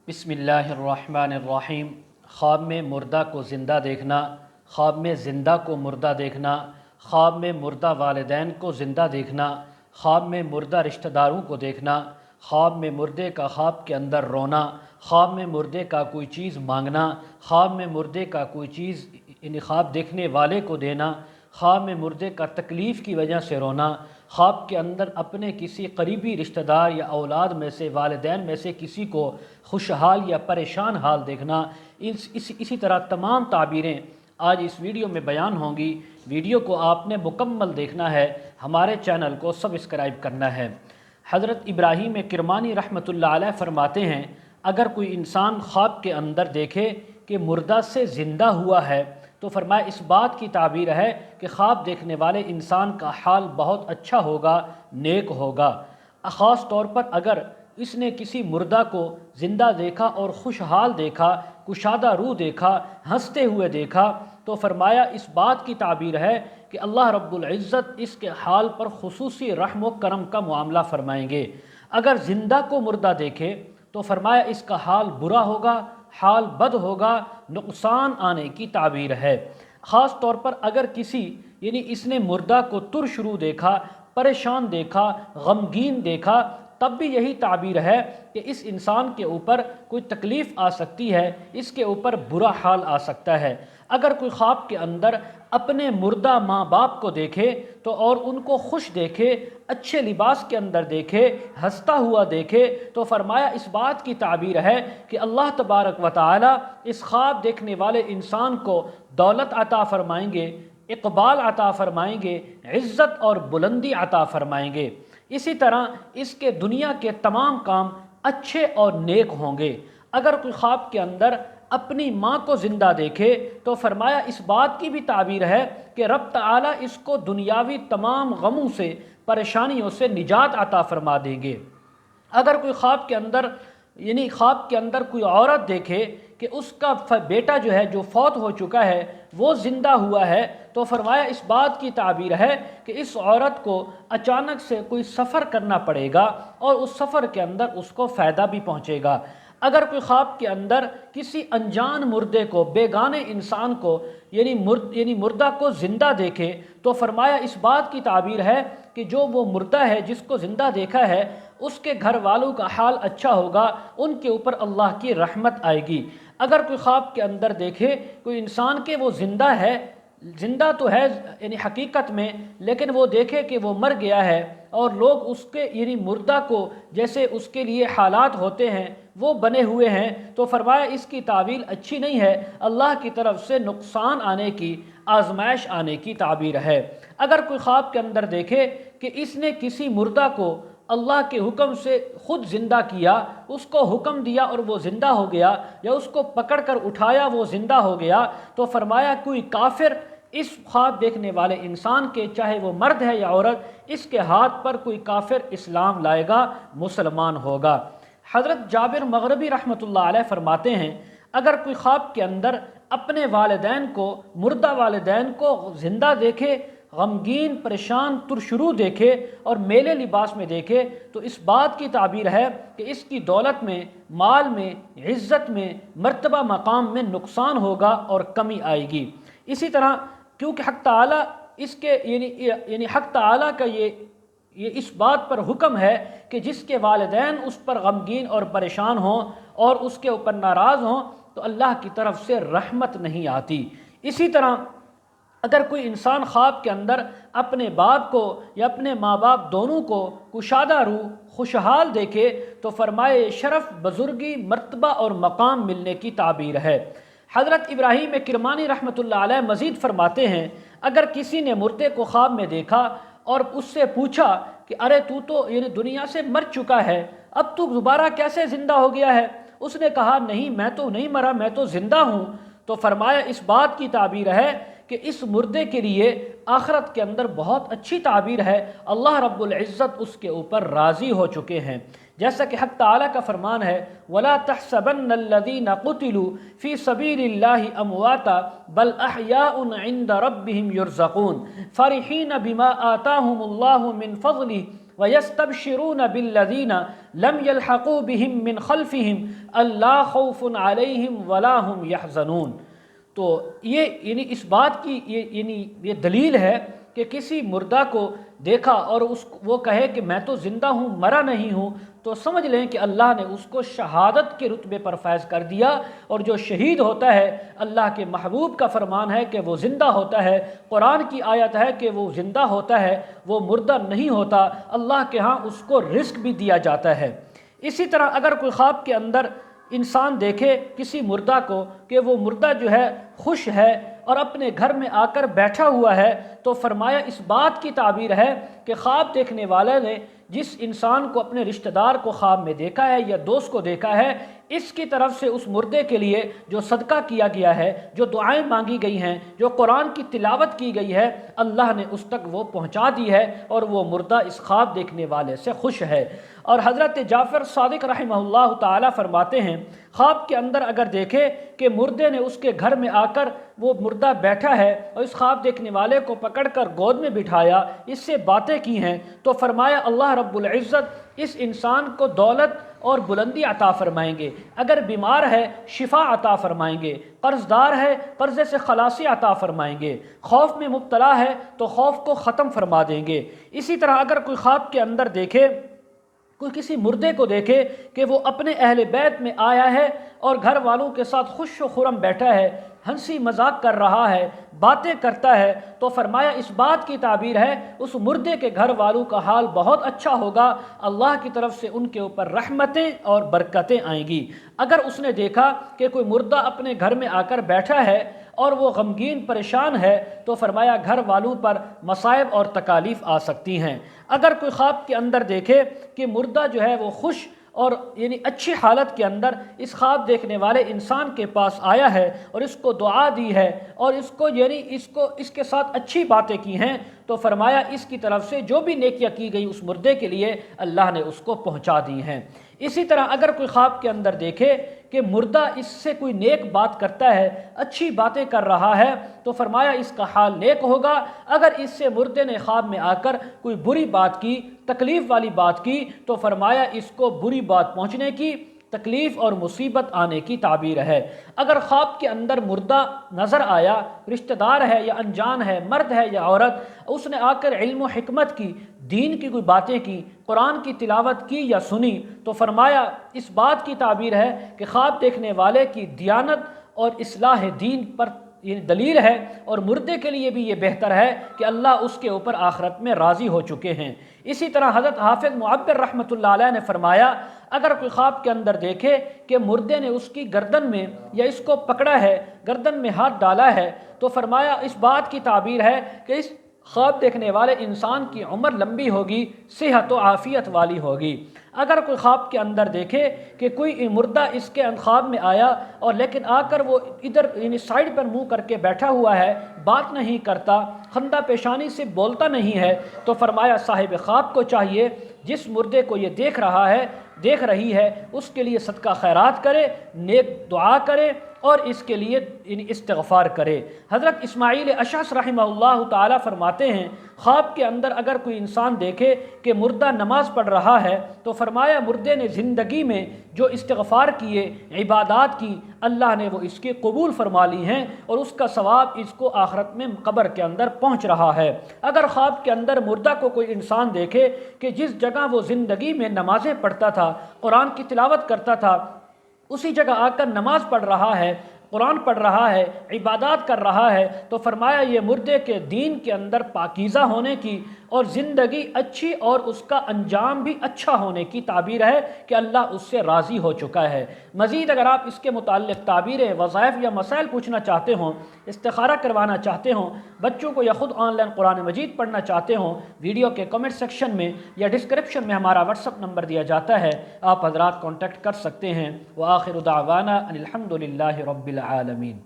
بسم اللہ الرحمن الرحیم۔ خواب میں مردہ کو زندہ دیکھنا، خواب میں زندہ کو مردہ دیکھنا، خواب میں مردہ والدین کو زندہ دیکھنا، خواب میں مردہ رشتہ داروں کو دیکھنا، خواب میں مردے کا خواب کے اندر رونا، خواب میں مردے کا کوئی چیز مانگنا، خواب میں مردے کا کوئی چیز خواب دیکھنے والے کو دینا، خواب میں مردے کا تکلیف کی وجہ سے رونا، خواب کے اندر اپنے کسی قریبی رشتہ دار یا اولاد میں سے، والدین میں سے کسی کو خوشحال یا پریشان حال دیکھنا، اسی طرح تمام تعبیریں آج اس ویڈیو میں بیان ہوں گی۔ ویڈیو کو آپ نے مکمل دیکھنا ہے، ہمارے چینل کو سبسکرائب کرنا ہے۔ حضرت ابراہیم کرمانی رحمۃ اللہ علیہ فرماتے ہیں، اگر کوئی انسان خواب کے اندر دیکھے کہ مردہ سے زندہ ہوا ہے تو فرمایا اس بات کی تعبیر ہے کہ خواب دیکھنے والے انسان کا حال بہت اچھا ہوگا، نیک ہوگا۔ خاص طور پر اگر اس نے کسی مردہ کو زندہ دیکھا اور خوشحال دیکھا، کشادہ روح دیکھا، ہنستے ہوئے دیکھا، تو فرمایا اس بات کی تعبیر ہے کہ اللہ رب العزت اس کے حال پر خصوصی رحم و کرم کا معاملہ فرمائیں گے۔ اگر زندہ کو مردہ دیکھے تو فرمایا اس کا حال برا ہوگا، حال بد ہوگا، نقصان آنے کی تعبیر ہے۔ خاص طور پر اگر کسی اس نے مردہ کو ترش روح دیکھا، پریشان دیکھا، غمگین دیکھا، تب بھی یہی تعبیر ہے کہ اس انسان کے اوپر کوئی تکلیف آ سکتی ہے، اس کے اوپر برا حال آ سکتا ہے۔ اگر کوئی خواب کے اندر اپنے مردہ ماں باپ کو دیکھے تو اور ان کو خوش دیکھے، اچھے لباس کے اندر دیکھے، ہنستا ہوا دیکھے، تو فرمایا اس بات کی تعبیر ہے کہ اللہ تبارک و تعالی اس خواب دیکھنے والے انسان کو دولت عطا فرمائیں گے، اقبال عطا فرمائیں گے، عزت اور بلندی عطا فرمائیں گے۔ اسی طرح اس کے دنیا کے تمام کام اچھے اور نیک ہوں گے۔ اگر کوئی خواب کے اندر اپنی ماں کو زندہ دیکھے تو فرمایا اس بات کی بھی تعبیر ہے کہ رب تعالیٰ اس کو دنیاوی تمام غموں سے، پریشانیوں سے نجات عطا فرما دیں گے۔ اگر کوئی خواب کے اندر کوئی عورت دیکھے کہ اس کا بیٹا جو فوت ہو چکا ہے وہ زندہ ہوا ہے تو فرمایا اس بات کی تعبیر ہے کہ اس عورت کو اچانک سے کوئی سفر کرنا پڑے گا اور اس سفر کے اندر اس کو فائدہ بھی پہنچے گا۔ اگر کوئی خواب کے اندر کسی انجان مردے کو، بیگانے انسان کو مردہ کو زندہ دیکھے تو فرمایا اس بات کی تعبیر ہے کہ جو وہ مردہ ہے جس کو زندہ دیکھا ہے اس کے گھر والوں کا حال اچھا ہوگا، ان کے اوپر اللہ کی رحمت آئے گی۔ اگر کوئی خواب کے اندر دیکھے کوئی انسان کہ وہ زندہ ہے، زندہ تو ہے حقیقت میں، لیکن وہ دیکھے کہ وہ مر گیا ہے اور لوگ اس کے مردہ کو جیسے اس کے لیے حالات ہوتے ہیں وہ بنے ہوئے ہیں، تو فرمایا اس کی تعبیر اچھی نہیں ہے، اللہ کی طرف سے نقصان آنے کی، آزمائش آنے کی تعبیر ہے۔ اگر کوئی خواب کے اندر دیکھے کہ اس نے کسی مردہ کو اللہ کے حکم سے خود زندہ کیا، اس کو حکم دیا اور وہ زندہ ہو گیا، یا اس کو پکڑ کر اٹھایا وہ زندہ ہو گیا، تو فرمایا کوئی کافر اس خواب دیکھنے والے انسان کے، چاہے وہ مرد ہے یا عورت، اس کے ہاتھ پر کوئی کافر اسلام لائے گا، مسلمان ہوگا۔ حضرت جابر مغربی رحمۃ اللہ علیہ فرماتے ہیں، اگر کوئی خواب کے اندر اپنے والدین کو، مردہ والدین کو زندہ دیکھے، غمگین، پریشان، ترشرو دیکھے اور میلے لباس میں دیکھے تو اس بات کی تعبیر ہے کہ اس کی دولت میں، مال میں، عزت میں، مرتبہ مقام میں نقصان ہوگا اور کمی آئے گی۔ اسی طرح کیونکہ حق تعالیٰ اس کے حق تعالیٰ کا یہ اس بات پر حکم ہے کہ جس کے والدین اس پر غمگین اور پریشان ہوں اور اس کے اوپر ناراض ہوں تو اللہ کی طرف سے رحمت نہیں آتی۔ اسی طرح اگر کوئی انسان خواب کے اندر اپنے باپ کو یا اپنے ماں باپ دونوں کو کشادہ روح، خوشحال دیکھے تو فرمائے شرف، بزرگی، مرتبہ اور مقام ملنے کی تعبیر ہے۔ حضرت ابراہیم کرمانی رحمۃ اللہ علیہ مزید فرماتے ہیں، اگر کسی نے مردے کو خواب میں دیکھا اور اس سے پوچھا کہ ارے تو دنیا سے مر چکا ہے، اب تو دوبارہ کیسے زندہ ہو گیا ہے؟ اس نے کہا نہیں، میں تو نہیں مرا، میں تو زندہ ہوں، تو فرمایا اس بات کی تعبیر ہے کہ اس مردے کے لیے آخرت کے اندر بہت اچھی تعبیر ہے، اللہ رب العزت اس کے اوپر راضی ہو چکے ہیں۔ جیسا کہ حق تعالیٰ کا فرمان ہے، وَلَا تَحْسَبَنَّ الَّذِينَ قُتِلُوا فِي سَبِيلِ اللَّهِ أَمْوَاتًا بَلْ أَحْيَاءٌ عِندَ رَبِّهِمْ يُرْزَقُونَ فَرِحِينَ بِمَا آتَاهُمُ اللَّهُ مِنْ فَضْلِهِ وَيَسْتَبْشِرُونَ بِالَّذِينَ لَمْ يَلْحَقُوا بِهِم مِّنْ خَلْفِهِمْ أَلَّا خَوْفٌ عَلَيْهِمْ وَلَا هُمْ يَحْزَنُونَ۔ تو یہ یعنی اس بات کی یہ دلیل ہے کہ کسی مردہ کو دیکھا اور وہ کہے کہ میں تو زندہ ہوں، مرا نہیں ہوں، تو سمجھ لیں کہ اللہ نے اس کو شہادت کے رتبے پر فائز کر دیا، اور جو شہید ہوتا ہے اللہ کے محبوب کا فرمان ہے کہ وہ زندہ ہوتا ہے، قرآن کی آیت ہے کہ وہ زندہ ہوتا ہے، وہ مردہ نہیں ہوتا، اللہ کے ہاں اس کو رزق بھی دیا جاتا ہے۔ اسی طرح اگر کوئی خواب کے اندر انسان دیکھے کسی مردہ کو کہ وہ مردہ جو ہے خوش ہے اور اپنے گھر میں آ کر بیٹھا ہوا ہے، تو فرمایا اس بات کی تعبیر ہے کہ خواب دیکھنے والے نے جس انسان کو اپنے رشتہ دار کو خواب میں دیکھا ہے یا دوست کو دیکھا ہے، اس کی طرف سے اس مردے کے لیے جو صدقہ کیا گیا ہے، جو دعائیں مانگی گئی ہیں، جو قرآن کی تلاوت کی گئی ہے، اللہ نے اس تک وہ پہنچا دی ہے، اور وہ مردہ اس خواب دیکھنے والے سے خوش ہے۔ اور حضرت جعفر صادق رحمہ اللہ تعالی فرماتے ہیں خواب کے اندر اگر دیکھے کہ مردے نے اس کے گھر میں آ کر وہ مردہ بیٹھا ہے اور اس خواب دیکھنے والے کو پکڑ کر گود میں بٹھایا، اس سے باتیں کی ہیں، تو فرمایا اللہ رب العزت اس انسان کو دولت اور بلندی عطا فرمائیں گے، اگر بیمار ہے شفا عطا فرمائیں گے، قرض دار ہے قرضے سے خلاصی عطا فرمائیں گے، خوف میں مبتلا ہے تو خوف کو ختم فرما دیں گے۔ اسی طرح اگر کوئی خواب کے اندر دیکھے، کوئی کسی مردے کو دیکھے کہ وہ اپنے اہل بیت میں آیا ہے اور گھر والوں کے ساتھ خوش و خرم بیٹھا ہے، ہنسی مذاق کر رہا ہے، باتیں کرتا ہے، تو فرمایا اس بات کی تعبیر ہے اس مردے کے گھر والوں کا حال بہت اچھا ہوگا، اللہ کی طرف سے ان کے اوپر رحمتیں اور برکتیں آئیں گی۔ اگر اس نے دیکھا کہ کوئی مردہ اپنے گھر میں آ کر بیٹھا ہے اور وہ غمگین پریشان ہے، تو فرمایا گھر والوں پر مصائب اور تکالیف آ سکتی ہیں۔ اگر کوئی خواب کے اندر دیکھے کہ مردہ جو ہے وہ خوش اور یعنی اچھی حالت کے اندر اس خواب دیکھنے والے انسان کے پاس آیا ہے اور اس کو دعا دی ہے اور اس کے ساتھ اچھی باتیں کی ہیں، تو فرمایا اس کی طرف سے جو بھی نیکیاں کی گئی اس مردے کے لیے اللہ نے اس کو پہنچا دی ہیں۔ اسی طرح اگر کوئی خواب کے اندر دیکھے کہ مردہ اس سے کوئی نیک بات کرتا ہے، اچھی باتیں کر رہا ہے، تو فرمایا اس کا حال نیک ہوگا۔ اگر اس سے مردے نے خواب میں آ کر کوئی بری بات کی، تکلیف والی بات کی، تو فرمایا اس کو بری بات پہنچنے کی، تکلیف اور مصیبت آنے کی تعبیر ہے۔ اگر خواب کے اندر مردہ نظر آیا، رشتہ دار ہے یا انجان ہے، مرد ہے یا عورت، اس نے آ کر علم و حکمت کی، دین کی کوئی باتیں کی، قرآن کی تلاوت کی یا سنی، تو فرمایا اس بات کی تعبیر ہے کہ خواب دیکھنے والے کی دیانت اور اصلاح دین پر یہ دلیل ہے، اور مردے کے لیے بھی یہ بہتر ہے کہ اللہ اس کے اوپر آخرت میں راضی ہو چکے ہیں۔ اسی طرح حضرت حافظ معبر رحمۃ اللہ علیہ نے فرمایا اگر کوئی خواب کے اندر دیکھے کہ مردے نے اس کی گردن میں یا اس کو پکڑا ہے، گردن میں ہاتھ ڈالا ہے، تو فرمایا اس بات کی تعبیر ہے کہ اس خواب دیکھنے والے انسان کی عمر لمبی ہوگی، صحت و عافیت والی ہوگی۔ اگر کوئی خواب کے اندر دیکھے کہ کوئی مردہ اس کے خواب میں آیا اور لیکن آ کر وہ ادھر یعنی سائڈ پر منہ کر کے بیٹھا ہوا ہے، بات نہیں کرتا، خندہ پیشانی سے بولتا نہیں ہے، تو فرمایا صاحب خواب کو چاہیے جس مردے کو یہ دیکھ رہی ہے اس کے لیے صدقہ خیرات کرے، نیک دعا کرے اور اس کے لیے استغفار کرے۔ حضرت اسماعیل اشعث رحمہ اللہ تعالی فرماتے ہیں خواب کے اندر اگر کوئی انسان دیکھے کہ مردہ نماز پڑھ رہا ہے، تو فرمایا مردے نے زندگی میں جو استغفار کیے، عبادات کی، اللہ نے وہ اس کی قبول فرما لی ہیں اور اس کا ثواب اس کو آخرت میں قبر کے اندر پہنچ رہا ہے۔ اگر خواب کے اندر مردہ کو کوئی انسان دیکھے کہ جس جگہ وہ زندگی میں نمازیں پڑھتا تھا، قرآن کی تلاوت کرتا تھا، اسی جگہ آ کر نماز پڑھ رہا ہے، قرآن پڑھ رہا ہے، عبادات کر رہا ہے، تو فرمایا یہ مردے کے دین کے اندر پاکیزہ ہونے کی اور زندگی اچھی اور اس کا انجام بھی اچھا ہونے کی تعبیر ہے کہ اللہ اس سے راضی ہو چکا ہے۔ مزید اگر آپ اس کے متعلق تعبیریں، وظائف یا مسائل پوچھنا چاہتے ہوں، استخارہ کروانا چاہتے ہوں، بچوں کو یا خود آن لائن قرآن مجید پڑھنا چاہتے ہوں، ویڈیو کے کمنٹ سیکشن میں یا ڈسکرپشن میں ہمارا واٹس ایپ نمبر دیا جاتا ہے، آپ حضرات کانٹیکٹ کر سکتے ہیں۔ وآخر دعوانا ان الحمد للہ رب العالمین۔